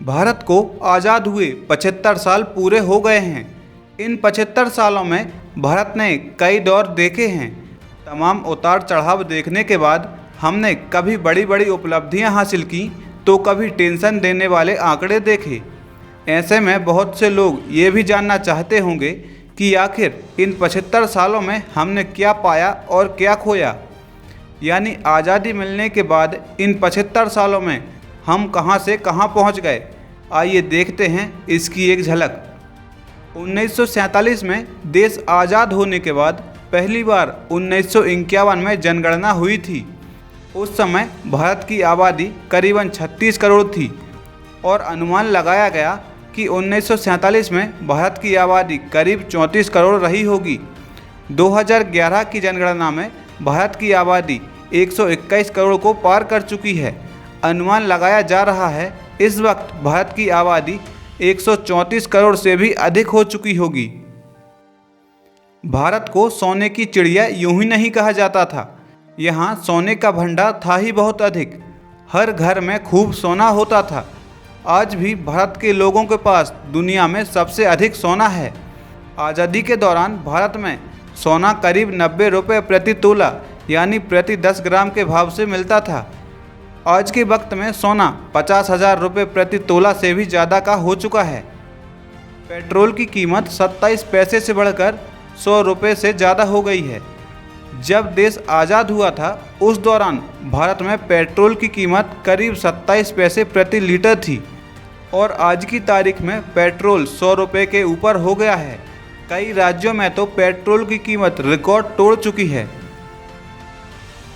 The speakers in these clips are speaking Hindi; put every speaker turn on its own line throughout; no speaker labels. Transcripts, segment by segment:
भारत को आज़ाद हुए 75 साल पूरे हो गए हैं। इन 75 सालों में भारत ने कई दौर देखे हैं। तमाम उतार चढ़ाव देखने के बाद हमने कभी बड़ी बड़ी उपलब्धियां हासिल की तो कभी टेंशन देने वाले आंकड़े देखे। ऐसे में बहुत से लोग ये भी जानना चाहते होंगे कि आखिर इन 75 सालों में हमने क्या पाया और क्या खोया, यानी आज़ादी मिलने के बाद इन 75 सालों में हम कहां से कहां पहुंच गए। आइए देखते हैं इसकी एक झलक। 1947 में देश आज़ाद होने के बाद पहली बार 1951 में जनगणना हुई थी। उस समय भारत की आबादी करीबन 36 करोड़ थी और अनुमान लगाया गया कि 1947 में भारत की आबादी करीब 34 करोड़ रही होगी। 2011 की जनगणना में भारत की आबादी 121 करोड़ को पार कर चुकी है। अनुमान लगाया जा रहा है इस वक्त भारत की आबादी 134 करोड़ से भी अधिक हो चुकी होगी। भारत को सोने की चिड़िया यूं ही नहीं कहा जाता था। यहाँ सोने का भंडार था ही बहुत अधिक। हर घर में खूब सोना होता था। आज भी भारत के लोगों के पास दुनिया में सबसे अधिक सोना है। आज़ादी के दौरान भारत में सोना करीब 90 रुपये प्रति तोला यानी प्रति 10 ग्राम के भाव से मिलता था। आज के वक्त में सोना 50,000 रुपये प्रति तोला से भी ज़्यादा का हो चुका है। पेट्रोल की कीमत 27 पैसे से बढ़कर 100 रुपये से ज़्यादा हो गई है। जब देश आज़ाद हुआ था उस दौरान भारत में पेट्रोल की कीमत करीब 27 पैसे प्रति लीटर थी और आज की तारीख में पेट्रोल 100 रुपये के ऊपर हो गया है। कई राज्यों में तो पेट्रोल की कीमत रिकॉर्ड तोड़ चुकी है।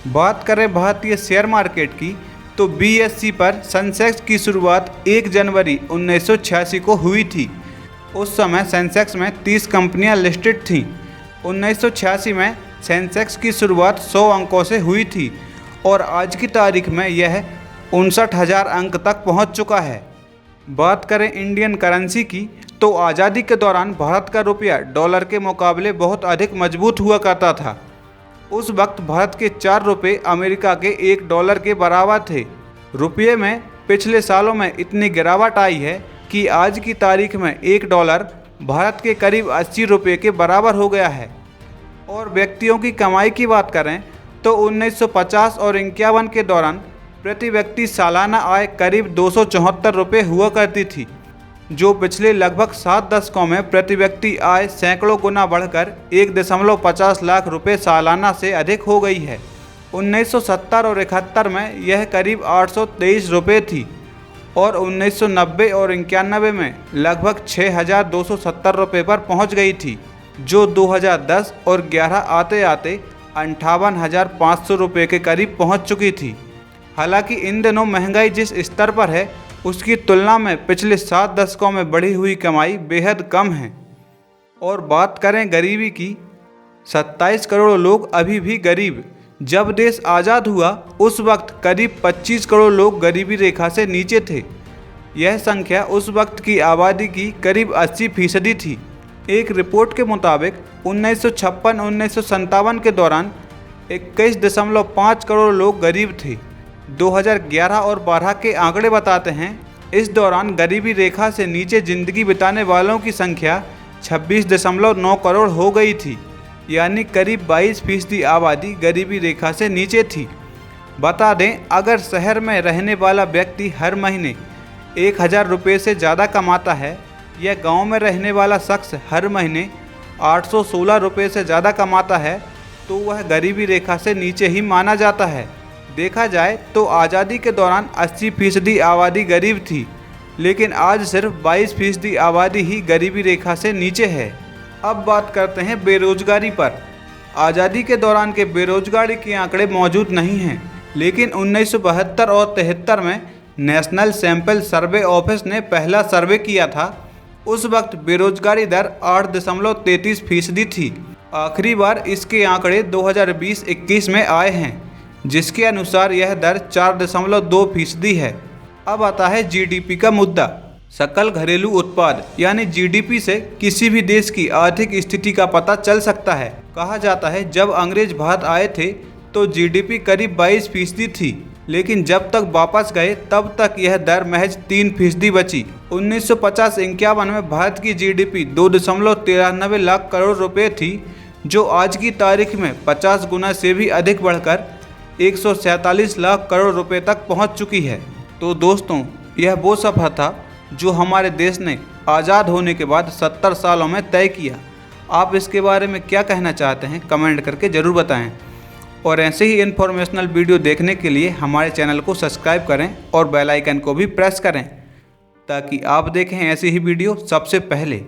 बात करें भारतीय शेयर मार्केट की तो BSE पर सेंसेक्स की शुरुआत 1 जनवरी 1986 को हुई थी। उस समय सेंसेक्स में 30 कंपनियां लिस्टेड थीं। 1986 में सेंसेक्स की शुरुआत 100 अंकों से हुई थी और आज की तारीख में यह 59,000 अंक तक पहुंच चुका है। बात करें इंडियन करेंसी की तो आज़ादी के दौरान भारत का रुपया डॉलर के मुकाबले बहुत अधिक मजबूत हुआ करता था। उस वक्त भारत के 4 रुपये अमेरिका के 1 डॉलर के बराबर थे। रुपये में पिछले सालों में इतनी गिरावट आई है कि आज की तारीख में 1 डॉलर भारत के करीब 80 रुपये के बराबर हो गया है। और व्यक्तियों की कमाई की बात करें तो 1950 और 51 के दौरान प्रति व्यक्ति सालाना आय करीब 274 रुपये हुआ करती थी, जो पिछले लगभग 7 दशकों में प्रति व्यक्ति आय सैकड़ों गुना बढ़कर 1.50 लाख रुपये सालाना से अधिक हो गई है। 1970 और 71 में यह करीब 823 रुपये थी और 1990 और 91 में लगभग 6,270 रुपये पर पहुंच गई थी, जो 2010 और 11 आते आते 58,500 रुपये के करीब पहुंच चुकी थी। हालांकि इन दिनों महंगाई जिस स्तर पर है उसकी तुलना में पिछले 7 दशकों में बढ़ी हुई कमाई बेहद कम है। और बात करें गरीबी की, 27 करोड़ लोग अभी भी गरीब। जब देश आज़ाद हुआ उस वक्त करीब 25 करोड़ लोग गरीबी रेखा से नीचे थे। यह संख्या उस वक्त की आबादी की करीब 80% थी। एक रिपोर्ट के मुताबिक 1956-1957 के दौरान 21.5 करोड़ लोग गरीब थे। 2011 और 12 के आंकड़े बताते हैं इस दौरान गरीबी रेखा से नीचे ज़िंदगी बिताने वालों की संख्या 26.9 करोड़ हो गई थी, यानी करीब 22% आबादी गरीबी रेखा से नीचे थी। बता दें, अगर शहर में रहने वाला व्यक्ति हर महीने 1,000 रुपये से ज़्यादा कमाता है या गांव में रहने वाला शख्स हर महीने 816 रुपये से ज़्यादा कमाता है तो वह गरीबी रेखा से नीचे ही माना जाता है। देखा जाए तो आज़ादी के दौरान 80% आबादी गरीब थी, लेकिन आज सिर्फ 22% आबादी ही गरीबी रेखा से नीचे है। अब बात करते हैं बेरोजगारी पर। आज़ादी के दौरान के बेरोजगारी के आंकड़े मौजूद नहीं हैं, लेकिन 1972 और 73 में नेशनल सैंपल सर्वे ऑफिस ने पहला सर्वे किया था। उस वक्त बेरोजगारी दर 8.33% थी। आखिरी बार इसके आंकड़े 2020-21 में आए हैं, जिसके अनुसार यह दर 4.2% है। अब आता है GDP का मुद्दा। सकल घरेलू उत्पाद यानी GDP से किसी भी देश की आर्थिक स्थिति का पता चल सकता है। कहा जाता है जब अंग्रेज भारत आए थे तो GDP करीब 22% थी, लेकिन जब तक वापस गए तब तक यह दर महज 3% बची। 1950-51 में भारत की जीडीपी 2.93 लाख करोड़ रुपए थी, जो आज की तारीख में 50 गुना से भी अधिक बढ़कर 147 लाख करोड़ रुपए तक पहुंच चुकी है। तो दोस्तों, यह वो सफ़र था जो हमारे देश ने आज़ाद होने के बाद 70 सालों में तय किया। आप इसके बारे में क्या कहना चाहते हैं, कमेंट करके ज़रूर बताएं। और ऐसे ही इन्फॉर्मेशनल वीडियो देखने के लिए हमारे चैनल को सब्सक्राइब करें और बेल आइकन को भी प्रेस करें, ताकि आप देखें ऐसी ही वीडियो सबसे पहले।